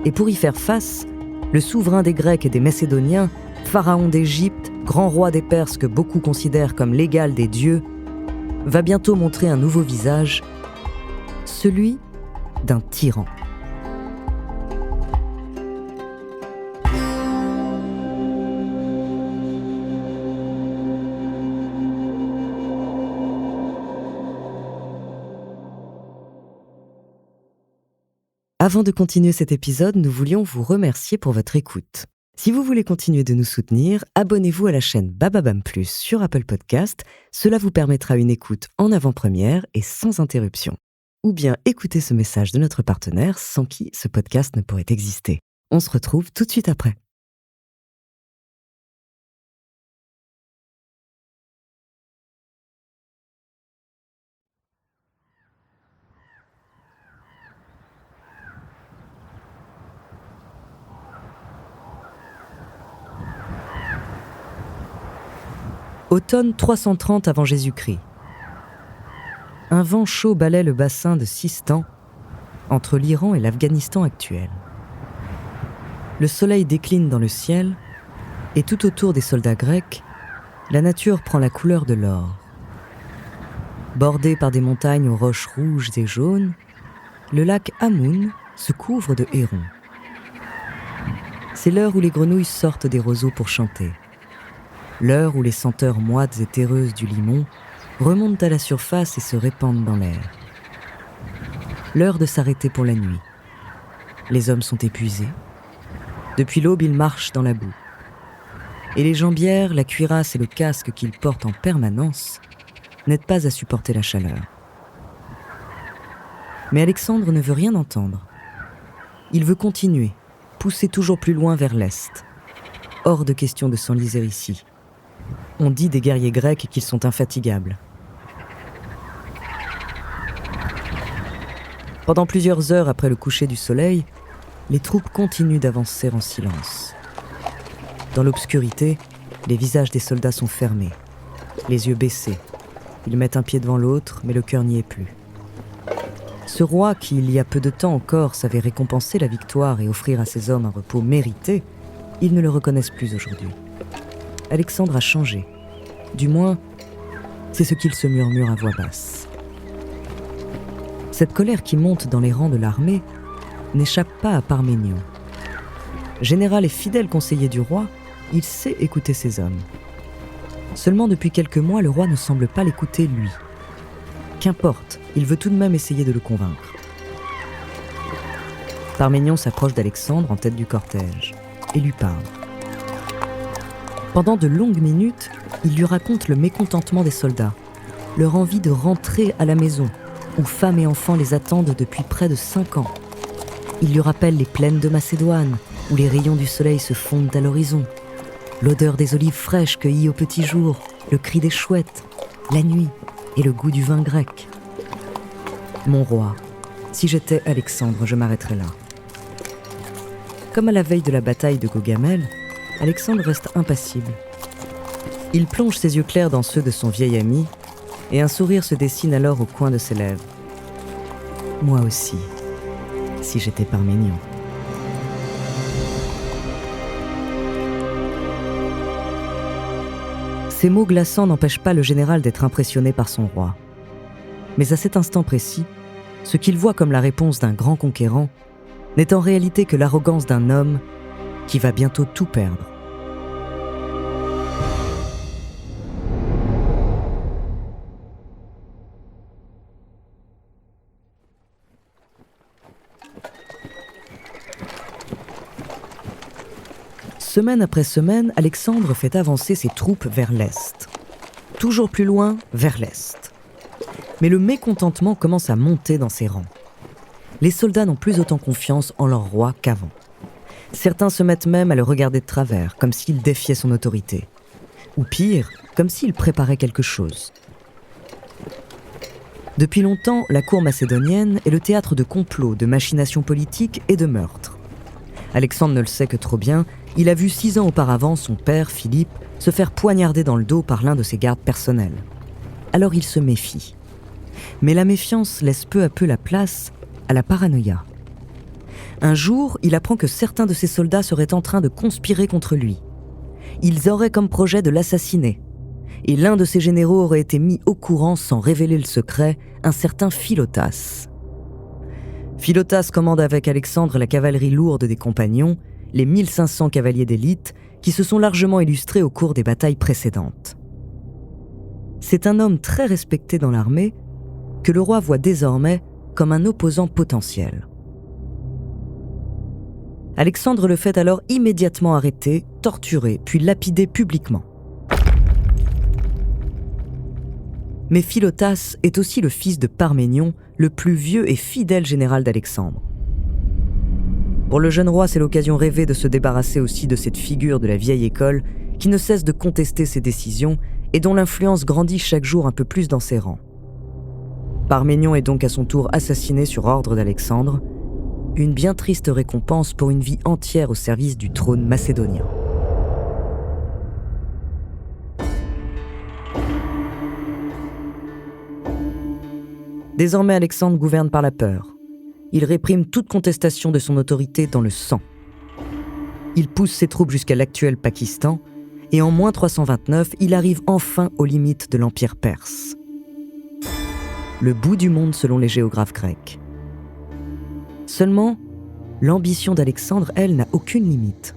S1: Et pour y faire face, le souverain des Grecs et des Macédoniens, pharaon d'Égypte, grand roi des Perses que beaucoup considèrent comme l'égal des dieux, va bientôt montrer un nouveau visage, celui d'un tyran. Avant de continuer cet épisode, nous voulions vous remercier pour votre écoute. Si vous voulez continuer de nous soutenir, abonnez-vous à la chaîne Bababam Plus sur Apple Podcast. Cela vous permettra une écoute en avant-première et sans interruption. Ou bien écoutez ce message de notre partenaire sans qui ce podcast ne pourrait exister. On se retrouve tout de suite après. Automne 330 avant Jésus-Christ. Un vent chaud balaie le bassin de Sistan, entre l'Iran et l'Afghanistan actuel. Le soleil décline dans le ciel, et tout autour des soldats grecs, la nature prend la couleur de l'or. Bordé par des montagnes aux roches rouges et jaunes, le lac Hamoun se couvre de hérons. C'est l'heure où les grenouilles sortent des roseaux pour chanter. L'heure où les senteurs moites et terreuses du limon remontent à la surface et se répandent dans l'air. L'heure de s'arrêter pour la nuit. Les hommes sont épuisés. Depuis l'aube, ils marchent dans la boue. Et les jambières, la cuirasse et le casque qu'ils portent en permanence n'aident pas à supporter la chaleur. Mais Alexandre ne veut rien entendre. Il veut continuer, poussait toujours plus loin vers l'est. Hors de question de s'enliser ici. On dit des guerriers grecs qu'ils sont infatigables. Pendant plusieurs heures après le coucher du soleil, les troupes continuent d'avancer en silence. Dans l'obscurité, les visages des soldats sont fermés, les yeux baissés. Ils mettent un pied devant l'autre, mais le cœur n'y est plus. Ce roi qui, il y a peu de temps encore, savait récompenser la victoire et offrir à ses hommes un repos mérité, ils ne le reconnaissent plus aujourd'hui. Alexandre a changé. Du moins, c'est ce qu'il se murmure à voix basse. Cette colère qui monte dans les rangs de l'armée n'échappe pas à Parménion. Général et fidèle conseiller du roi, il sait écouter ses hommes. Seulement depuis quelques mois, le roi ne semble pas l'écouter lui. Qu'importe, il veut tout de même essayer de le convaincre. Parménion s'approche d'Alexandre en tête du cortège et lui parle. Pendant de longues minutes, il lui raconte le mécontentement des soldats, leur envie de rentrer à la maison, où femmes et enfants les attendent depuis près de 5 ans. Il lui rappelle les plaines de Macédoine, où les rayons du soleil se fondent à l'horizon, l'odeur des olives fraîches cueillies au petit jour, le cri des chouettes, la nuit et le goût du vin grec. Mon roi, si j'étais Alexandre, je m'arrêterais là. Comme à la veille de la bataille de Gaugamel, Alexandre reste impassible. Il plonge ses yeux clairs dans ceux de son vieil ami, et un sourire se dessine alors au coin de ses lèvres. Moi aussi, si j'étais Parménion. Ces mots glaçants n'empêchent pas le général d'être impressionné par son roi. Mais à cet instant précis, ce qu'il voit comme la réponse d'un grand conquérant n'est en réalité que l'arrogance d'un homme qui va bientôt tout perdre. Semaine après semaine, Alexandre fait avancer ses troupes vers l'est. Toujours plus loin, vers l'est. Mais le mécontentement commence à monter dans ses rangs. Les soldats n'ont plus autant confiance en leur roi qu'avant. Certains se mettent même à le regarder de travers, comme s'il défiait son autorité. Ou pire, comme s'il préparait quelque chose. Depuis longtemps, la cour macédonienne est le théâtre de complots, de machinations politiques et de meurtres. Alexandre ne le sait que trop bien, il a vu 6 ans auparavant son père, Philippe, se faire poignarder dans le dos par l'un de ses gardes personnels. Alors il se méfie. Mais la méfiance laisse peu à peu la place à la paranoïa. Un jour, il apprend que certains de ses soldats seraient en train de conspirer contre lui. Ils auraient comme projet de l'assassiner. Et l'un de ses généraux aurait été mis au courant sans révéler le secret, un certain Philotas. Philotas commande avec Alexandre la cavalerie lourde des compagnons, les 1500 cavaliers d'élite qui se sont largement illustrés au cours des batailles précédentes. C'est un homme très respecté dans l'armée que le roi voit désormais comme un opposant potentiel. Alexandre le fait alors immédiatement arrêter, torturer, puis lapider publiquement. Mais Philotas est aussi le fils de Parménion, le plus vieux et fidèle général d'Alexandre. Pour le jeune roi, c'est l'occasion rêvée de se débarrasser aussi de cette figure de la vieille école qui ne cesse de contester ses décisions et dont l'influence grandit chaque jour un peu plus dans ses rangs. Parménion est donc à son tour assassiné sur ordre d'Alexandre, une bien triste récompense pour une vie entière au service du trône macédonien. Désormais, Alexandre gouverne par la peur. Il réprime toute contestation de son autorité dans le sang. Il pousse ses troupes jusqu'à l'actuel Pakistan et en moins 329, il arrive enfin aux limites de l'Empire perse. Le bout du monde selon les géographes grecs. Seulement, l'ambition d'Alexandre, elle, n'a aucune limite.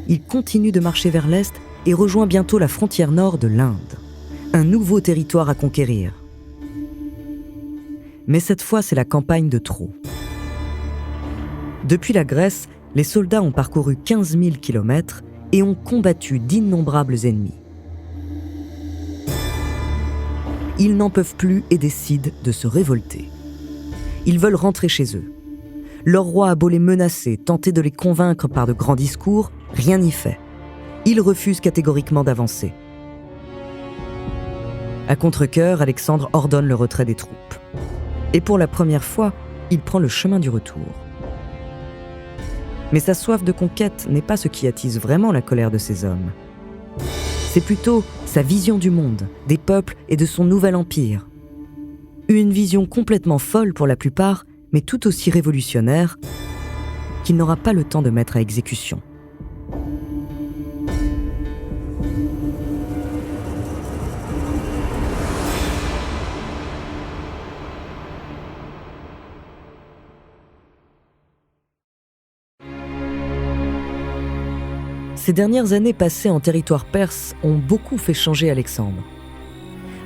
S1: Il continue de marcher vers l'est et rejoint bientôt la frontière nord de l'Inde. Un nouveau territoire à conquérir. Mais cette fois, c'est la campagne de trop. Depuis la Grèce, les soldats ont parcouru 15 000 kilomètres et ont combattu d'innombrables ennemis. Ils n'en peuvent plus et décident de se révolter. Ils veulent rentrer chez eux. Leur roi a beau les menacer, tenter de les convaincre par de grands discours, rien n'y fait. Il refuse catégoriquement d'avancer. À contre-cœur, Alexandre ordonne le retrait des troupes. Et pour la première fois, il prend le chemin du retour. Mais sa soif de conquête n'est pas ce qui attise vraiment la colère de ces hommes. C'est plutôt sa vision du monde, des peuples et de son nouvel empire. Une vision complètement folle pour la plupart, mais tout aussi révolutionnaire, qu'il n'aura pas le temps de mettre à exécution. Ces dernières années passées en territoire perse ont beaucoup fait changer Alexandre.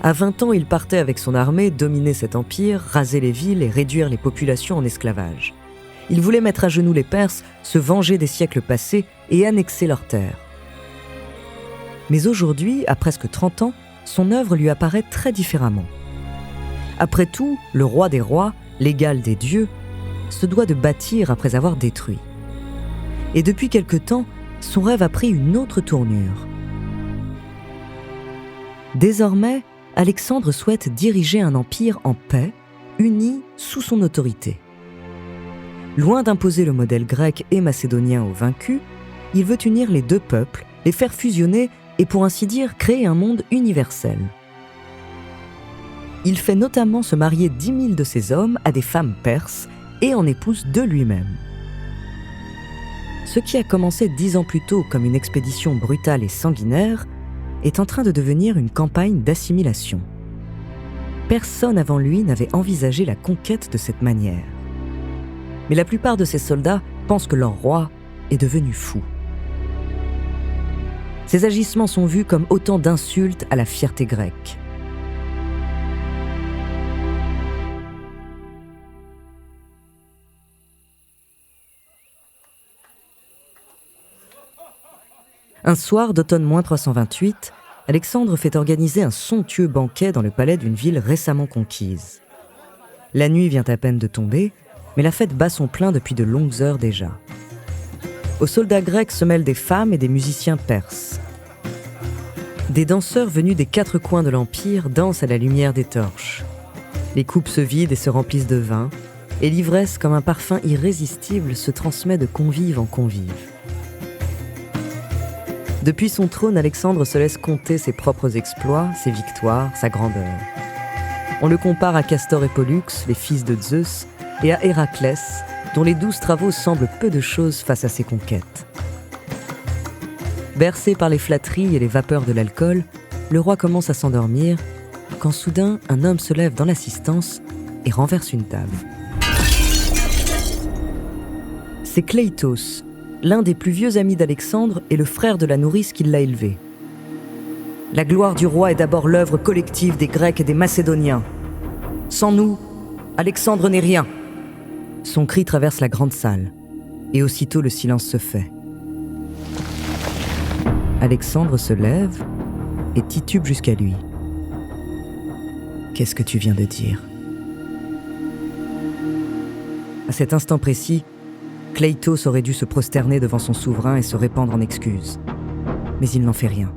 S1: À 20 ans, il partait avec son armée dominer cet empire, raser les villes et réduire les populations en esclavage. Il voulait mettre à genoux les Perses, se venger des siècles passés et annexer leurs terres. Mais aujourd'hui, à presque 30 ans, son œuvre lui apparaît très différemment. Après tout, le roi des rois, l'égal des dieux, se doit de bâtir après avoir détruit. Et depuis quelque temps, son rêve a pris une autre tournure. Désormais, Alexandre souhaite diriger un empire en paix, uni sous son autorité. Loin d'imposer le modèle grec et macédonien aux vaincus, il veut unir les deux peuples, les faire fusionner et pour ainsi dire créer un monde universel. Il fait notamment se marier 10 000 de ses hommes à des femmes perses et en épouse deux lui-même. Ce qui a commencé 10 ans plus tôt comme une expédition brutale et sanguinaire est en train de devenir une campagne d'assimilation. Personne avant lui n'avait envisagé la conquête de cette manière. Mais la plupart de ces soldats pensent que leur roi est devenu fou. Ces agissements sont vus comme autant d'insultes à la fierté grecque. Un soir d'automne -328, Alexandre fait organiser un somptueux banquet dans le palais d'une ville récemment conquise. La nuit vient à peine de tomber, mais la fête bat son plein depuis de longues heures déjà. Aux soldats grecs se mêlent des femmes et des musiciens perses. Des danseurs venus des 4 coins de l'Empire dansent à la lumière des torches. Les coupes se vident et se remplissent de vin, et l'ivresse, comme un parfum irrésistible, se transmet de convive en convive. Depuis son trône, Alexandre se laisse compter ses propres exploits, ses victoires, sa grandeur. On le compare à Castor et Pollux, les fils de Zeus, et à Héraclès, dont les 12 travaux semblent peu de choses face à ses conquêtes. Bercé par les flatteries et les vapeurs de l'alcool, le roi commence à s'endormir, quand soudain un homme se lève dans l'assistance et renverse une table. C'est Kleitos, l'un des plus vieux amis d'Alexandre et le frère de la nourrice qui l'a élevé. La gloire du roi est d'abord l'œuvre collective des Grecs et des Macédoniens. Sans nous, Alexandre n'est rien. Son cri traverse la grande salle, et aussitôt le silence se fait. Alexandre se lève et titube jusqu'à lui. « Qu'est-ce que tu viens de dire ?» À cet instant précis, Kleitos aurait dû se prosterner devant son souverain et se répandre en excuses. Mais il n'en fait rien.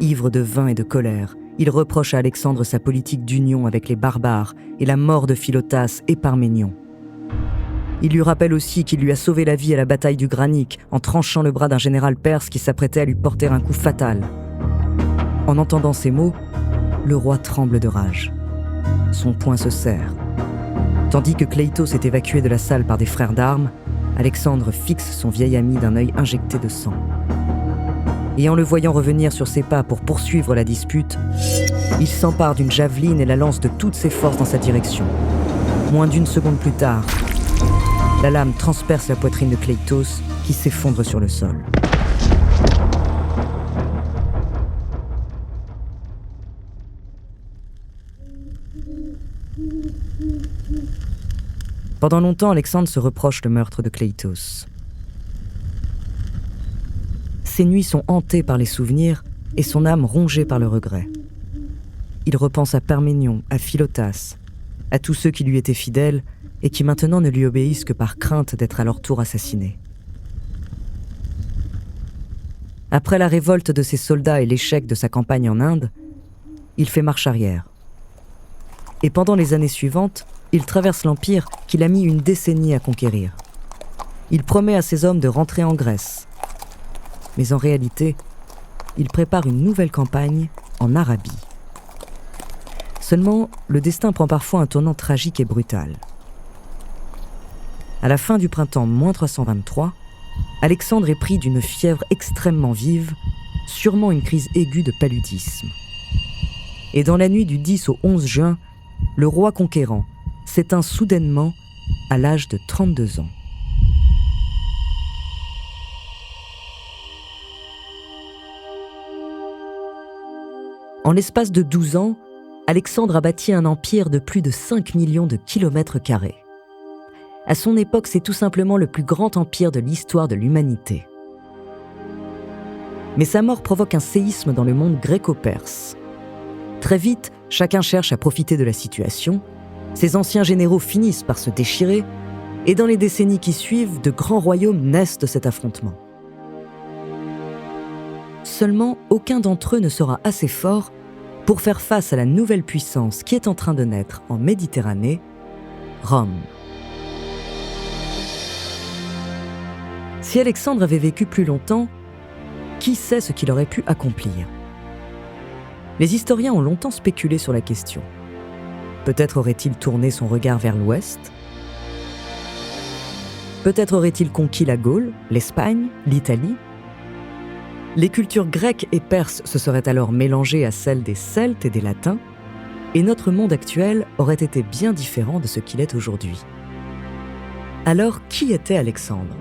S1: Ivre de vin et de colère, il reproche à Alexandre sa politique d'union avec les barbares et la mort de Philotas et Parménion. Il lui rappelle aussi qu'il lui a sauvé la vie à la bataille du Granique en tranchant le bras d'un général perse qui s'apprêtait à lui porter un coup fatal. En entendant ces mots, le roi tremble de rage. Son poing se serre. Tandis que Kleitos est évacué de la salle par des frères d'armes, Alexandre fixe son vieil ami d'un œil injecté de sang. Et en le voyant revenir sur ses pas pour poursuivre la dispute, il s'empare d'une javeline et la lance de toutes ses forces dans sa direction. Moins d'une seconde plus tard, la lame transperce la poitrine de Kleitos qui s'effondre sur le sol. Pendant longtemps, Alexandre se reproche le meurtre de Kleitos. Ses nuits sont hantées par les souvenirs et son âme rongée par le regret. Il repense à Parménion, à Philotas, à tous ceux qui lui étaient fidèles et qui maintenant ne lui obéissent que par crainte d'être à leur tour assassinés. Après la révolte de ses soldats et l'échec de sa campagne en Inde, il fait marche arrière. Et pendant les années suivantes, il traverse l'Empire qu'il a mis une décennie à conquérir. Il promet à ses hommes de rentrer en Grèce. Mais en réalité, il prépare une nouvelle campagne en Arabie. Seulement, le destin prend parfois un tournant tragique et brutal. À la fin du printemps -323, Alexandre est pris d'une fièvre extrêmement vive, sûrement une crise aiguë de paludisme. Et dans la nuit du 10 au 11 juin, le roi conquérant s'éteint soudainement à l'âge de 32 ans. En l'espace de 12 ans, Alexandre a bâti un empire de plus de 5 millions de kilomètres carrés. À son époque, c'est tout simplement le plus grand empire de l'histoire de l'humanité. Mais sa mort provoque un séisme dans le monde gréco-perse. Très vite, chacun cherche à profiter de la situation, ses anciens généraux finissent par se déchirer, et dans les décennies qui suivent, de grands royaumes naissent de cet affrontement. Seulement, aucun d'entre eux ne sera assez fort pour faire face à la nouvelle puissance qui est en train de naître en Méditerranée, Rome. Si Alexandre avait vécu plus longtemps, qui sait ce qu'il aurait pu accomplir ? Les historiens ont longtemps spéculé sur la question. Peut-être aurait-il tourné son regard vers l'ouest ? Peut-être aurait-il conquis la Gaule, l'Espagne, l'Italie ? Les cultures grecques et perses se seraient alors mélangées à celles des Celtes et des Latins, et notre monde actuel aurait été bien différent de ce qu'il est aujourd'hui. Alors, qui était Alexandre ?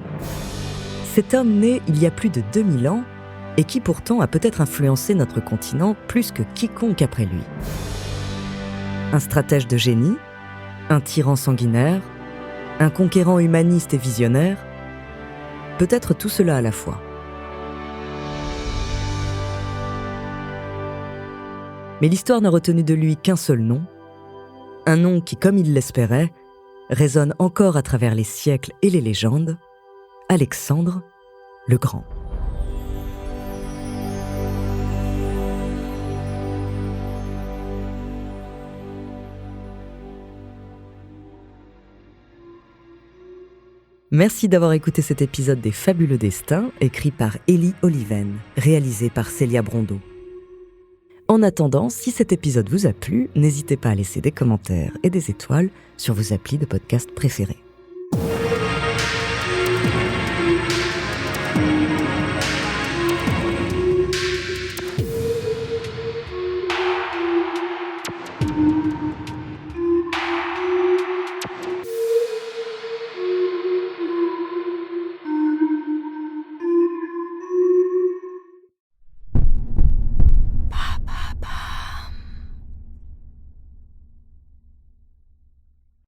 S1: Cet homme né il y a plus de 2000 ans, et qui pourtant a peut-être influencé notre continent plus que quiconque après lui. Un stratège de génie, un tyran sanguinaire, un conquérant humaniste et visionnaire, peut-être tout cela à la fois. Mais l'histoire n'a retenu de lui qu'un seul nom, un nom qui, comme il l'espérait, résonne encore à travers les siècles et les légendes, Alexandre le Grand. Merci d'avoir écouté cet épisode des Fabuleux Destins, écrit par Élie Oliven, réalisé par Célia Brondeau. En attendant, si cet épisode vous a plu, n'hésitez pas à laisser des commentaires et des étoiles sur vos applis de podcast préférés.